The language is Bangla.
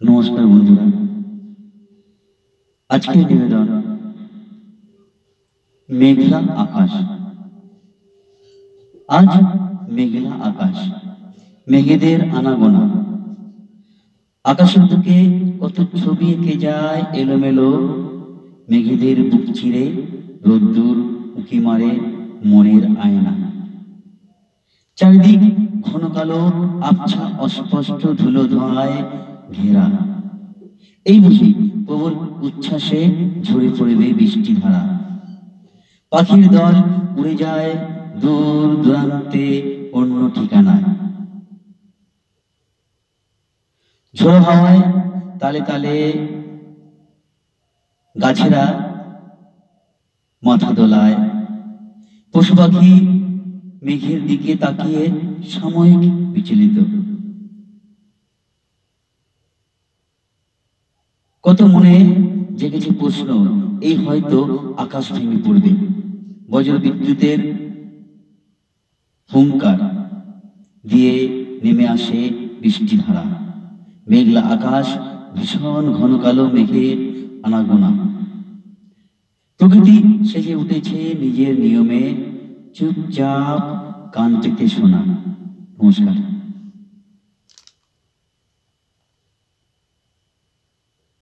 নমস্কার বন্ধুরা, আজকের নিবেদন মেঘলা আকাশ। আজ মেঘলা আকাশ, মেঘেদের আনাগোনা। আকাশের বুকে কত ছবি এঁকে যায় এলোমেলো, মেঘেদের বুক চিরে রোদ্দুর উঁকি মারে মনের আয়না। চারিদিক ঘন কালো আবছা অস্পষ্ট ধুলো ধোঁয়ায় ঘেরা। এই বুঝি প্রবল উচ্ছ্বাসে ঝরে পড়বে বৃষ্টি ধারা। পাখির দল উড়ে যায় দূর দূরান্তে অন্য ঠিকানায়। ঝোড়ো হাওয়ায় তালে তালে গাছেরা মাথা দোলায়। পশু পাখি মেঘের দিকে তাকিয়ে সাময়িক বিচলিত। কত মনে জেগেছে প্রশ্ন, এই হয়তো আকাশ ভেঙে পড়বে। বজ্র বিদ্যুতের হুঙ্কার দিয়ে নেমে আসে বৃষ্টিধারা। মেঘলা আকাশ, ভীষণ ঘন কালো মেঘের আনাগোনা। প্রকৃতি সেজে উঠেছে নিজের নিয়মে, চুপচাপ কান পেতে শোনা। নমস্কার।